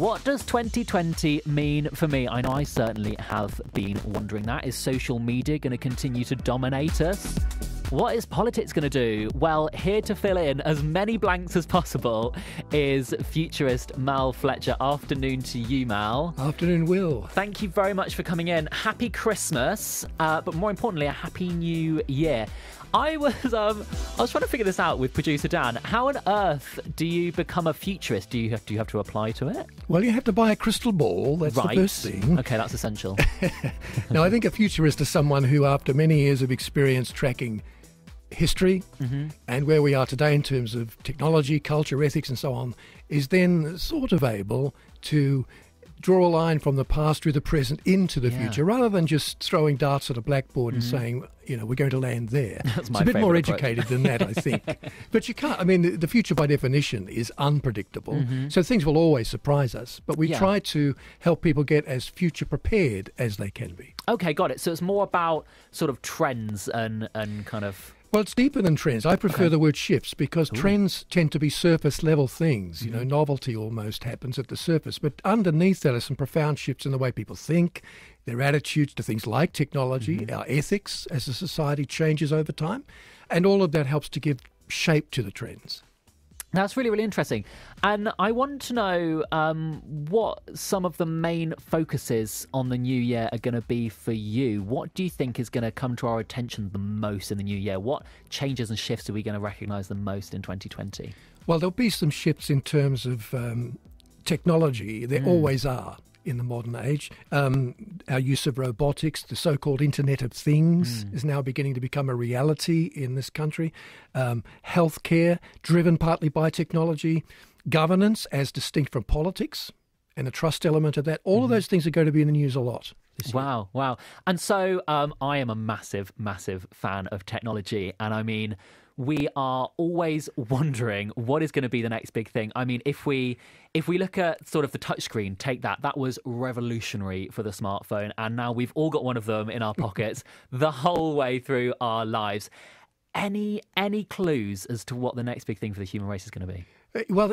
What does 2020 mean for me? I know I certainly have been wondering that. Is social media going to continue to dominate us? What is politics going to do? Well, here to fill in as many blanks as possible is Futurist Mal Fletcher. Afternoon to you, Mal. Afternoon, Will. Thank you very much for coming in. Happy Christmas, but more importantly, a happy new year. I was trying to figure this out with producer Dan. How on earth do you become a futurist? Do you have to apply to it? Well, you have to buy a crystal ball. That's right. The first thing. Okay, that's essential. Now, I think a futurist is someone who, after many years of experience tracking history and where we are today in terms of technology, culture, ethics, and so on, is then sort of able to draw a line from the past through the present into the future, rather than just throwing darts at a blackboard and saying, we're going to land there. That's it's a bit more educated than that, I think. But you can't. I mean, the future by definition is unpredictable, so things will always surprise us. But we try to help people get as future prepared as they can be. Okay, got it. So it's more about sort of trends and kind of... Well, it's deeper than trends. I prefer the word shifts because trends tend to be surface level things. Novelty almost happens at the surface. But underneath that are some profound shifts in the way people think, their attitudes to things like technology, our ethics as a society changes over time. And all of that helps to give shape to the trends. That's really, really interesting. And I want to know what some of the main focuses on the new year are going to be for you. What do you think is going to come to our attention the most in the new year? What changes and shifts are we going to recognise the most in 2020? Well, there'll be some shifts in terms of technology. There always are in the modern age. Our use of robotics, the so-called Internet of Things, is now beginning to become a reality in this country. Healthcare, driven partly by technology. Governance, as distinct from politics, and a trust element of that. All of those things are going to be in the news a lot this year. Wow. And so I am a massive, massive fan of technology. And I mean, we are always wondering what is going to be the next big thing. I mean, if we look at sort of the touchscreen, take that was revolutionary for the smartphone. And now we've all got one of them in our pockets the whole way through our lives. Any clues as to what the next big thing for the human race is going to be? Well,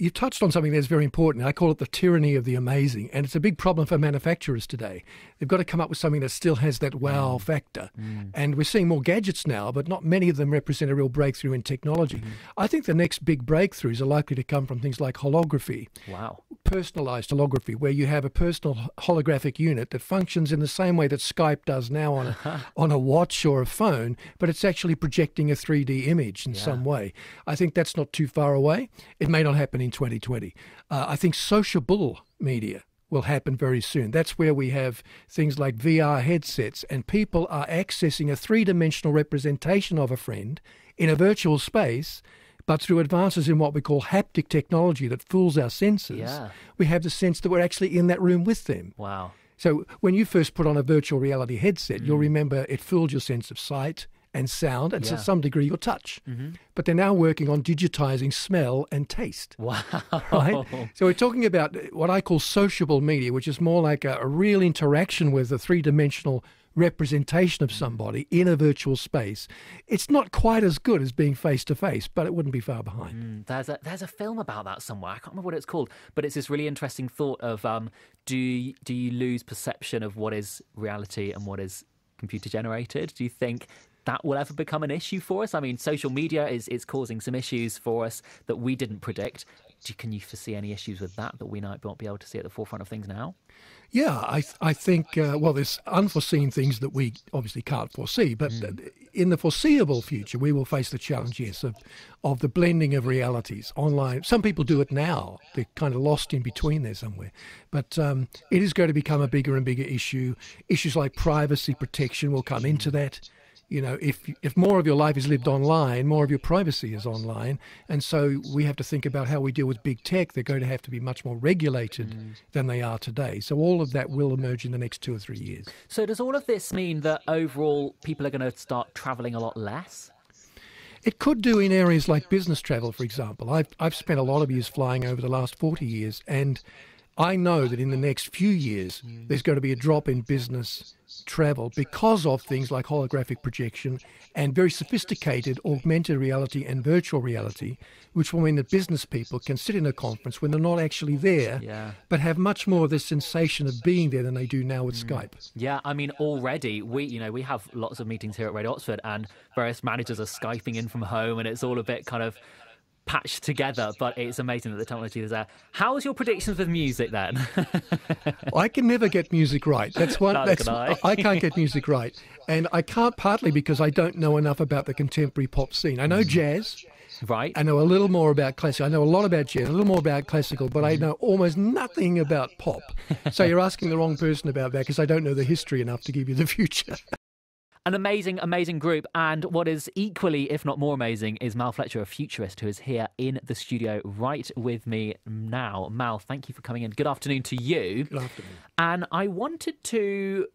you touched on something that's very important. I call it the tyranny of the amazing. And it's a big problem for manufacturers today. They've got to come up with something that still has that wow factor. And we're seeing more gadgets now, but not many of them represent a real breakthrough in technology. I think the next big breakthroughs are likely to come from things like holography. Wow. Personalized holography, where you have a personal holographic unit that functions in the same way that Skype does now on a watch or a phone, but it's actually projecting a 3D image in some way. I think that's not too far away. It may not happen in 2020. I think sociable media will happen very soon. That's where we have things like VR headsets and people are accessing a three-dimensional representation of a friend in a virtual space, but through advances in what we call haptic technology that fools our senses, we have the sense that we're actually in that room with them. Wow. So when you first put on a virtual reality headset, you'll remember it fooled your sense of sight and sound, and to some degree your touch. But they're now working on digitizing smell and taste. Wow. Right? So we're talking about what I call sociable media, which is more like a real interaction with a three-dimensional representation of somebody in a virtual space. It's not quite as good as being face-to-face, but it wouldn't be far behind. There's a film about that somewhere. I can't remember what it's called, but it's this really interesting thought of do you lose perception of what is reality and what is computer-generated? Do you think that will ever become an issue for us? I mean, social media is causing some issues for us that we didn't predict. Can you foresee any issues with that we might not be able to see at the forefront of things now? Yeah, I think, there's unforeseen things that we obviously can't foresee, but in the foreseeable future, we will face the challenge, yes, of the blending of realities online. Some people do it now. They're kind of lost in between there somewhere. But it is going to become a bigger and bigger issue. Issues like privacy protection will come into that. If more of your life is lived online, more of your privacy is online. And so we have to think about how we deal with big tech. They're going to have to be much more regulated than they are today. So all of that will emerge in the next 2 or 3 years. So does all of this mean that overall people are going to start travelling a lot less? It could do in areas like business travel, for example. I've spent a lot of years flying over the last 40 years, and I know that in the next few years, there's going to be a drop in business travel because of things like holographic projection and very sophisticated augmented reality and virtual reality, which will mean that business people can sit in a conference when they're not actually there, but have much more of the sensation of being there than they do now with Skype. Yeah, I mean, already we have lots of meetings here at Radio Oxford, and various managers are Skyping in from home, and it's all a bit kind of patched together, but it's amazing that the technology is there. How's your predictions with music then? I can never get music right. I can't get music right. And I can't partly because I don't know enough about the contemporary pop scene. I know jazz. Right. I know a little more about classical. I know a lot about jazz, a little more about classical, but I know almost nothing about pop. So you're asking the wrong person about that because I don't know the history enough to give you the future. An amazing, amazing group. And what is equally, if not more amazing, is Mal Fletcher, a futurist, who is here in the studio right with me now. Mal, thank you for coming in. Good afternoon to you. Good afternoon. And I wanted to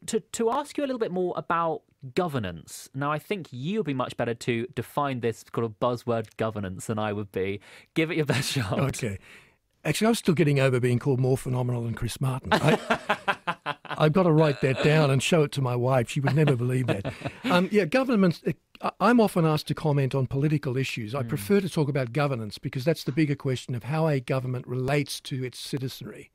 ask you a little bit more about governance. Now, I think you'll be much better to define this kind of buzzword governance than I would be. Give it your best shot. Okay. Actually, I'm still getting over being called more phenomenal than Chris Martin. I've got to write that down and show it to my wife. She would never believe that. Governments, I'm often asked to comment on political issues. I prefer to talk about governance because that's the bigger question of how a government relates to its citizenry.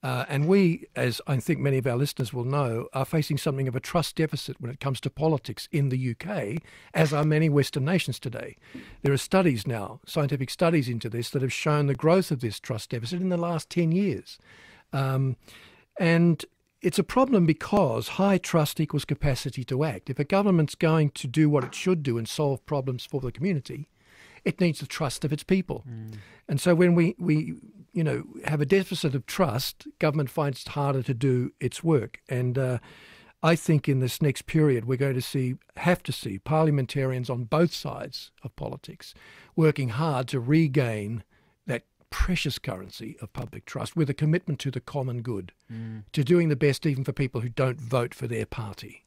And we, as I think many of our listeners will know, are facing something of a trust deficit when it comes to politics in the UK, as are many Western nations today. There are studies now, scientific studies into this, that have shown the growth of this trust deficit in the last 10 years. And it's a problem because high trust equals capacity to act. If a government's going to do what it should do and solve problems for the community, it needs the trust of its people. And so when we have a deficit of trust, government finds it harder to do its work. And I think in this next period, we're going to have to see parliamentarians on both sides of politics working hard to regain that precious currency of public trust with a commitment to the common good, to doing the best even for people who don't vote for their party.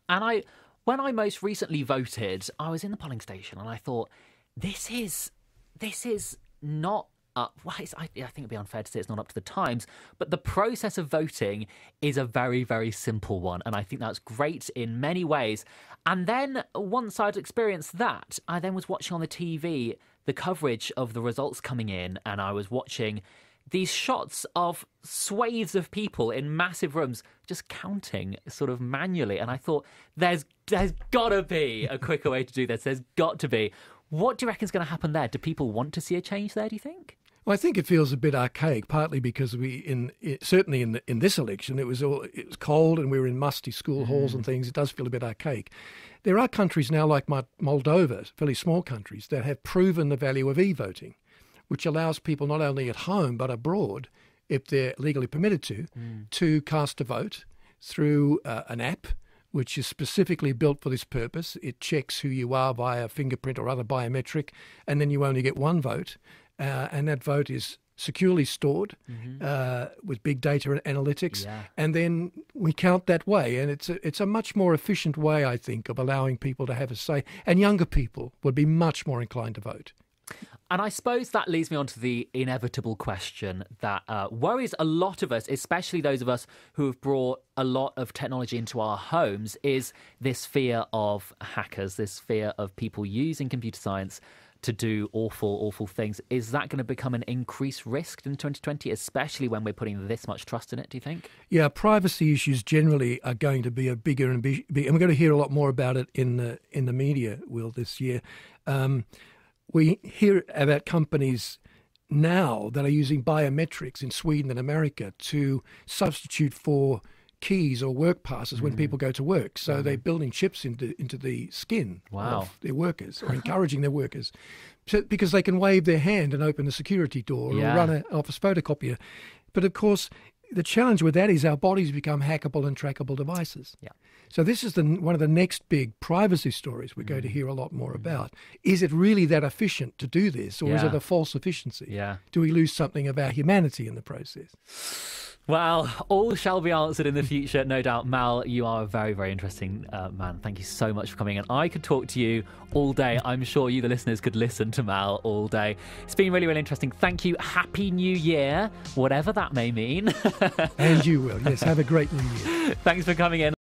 And when I most recently voted, I was in the polling station and I thought, this is not up. Well, I think it'd be unfair to say it's not up to the times, but the process of voting is a very, very simple one. And I think that's great in many ways. And then once I'd experienced that, I then was watching on the TV the coverage of the results coming in, and I was watching these shots of swathes of people in massive rooms just counting sort of manually. And I thought, there's got to be a quicker way to do this. There's got to be. What do you reckon is going to happen there? Do people want to see a change there, do you think? Well, I think it feels a bit archaic, partly because certainly in this election, it was cold and we were in musty school halls and things. It does feel a bit archaic. There are countries now like Moldova, fairly small countries, that have proven the value of e-voting, which allows people not only at home but abroad, if they're legally permitted to cast a vote through an app which is specifically built for this purpose. It checks who you are via fingerprint or other biometric, and then you only get one vote. And that vote is securely stored with big data and analytics, and then we count that way. And it's a much more efficient way, I think, of allowing people to have a say. And younger people would be much more inclined to vote. And I suppose that leads me on to the inevitable question that worries a lot of us, especially those of us who have brought a lot of technology into our homes, is this fear of hackers, this fear of people using computer science to do awful, awful things. Is that going to become an increased risk in 2020, especially when we're putting this much trust in it, do you think? Yeah, privacy issues generally are going to be a bigger and big, and we're going to hear a lot more about it in the media, Will, this year. We hear about companies now that are using biometrics in Sweden and America to substitute for keys or work passes when people go to work. So they're building chips into the skin of their workers, or encouraging their workers, because they can wave their hand and open a security door or run an office photocopier. But of course, the challenge with that is our bodies become hackable and trackable devices. Yeah. So this is one of the next big privacy stories we're going to hear a lot more about. Is it really that efficient to do this, or is it a false efficiency? Yeah. Do we lose something of our humanity in the process? Well, all shall be answered in the future, no doubt. Mal, you are a very, very interesting man. Thank you so much for coming in. I could talk to you all day. I'm sure you, the listeners, could listen to Mal all day. It's been really, really interesting. Thank you. Happy New Year, whatever that may mean. And you will. Yes, have a great New Year. Thanks for coming in.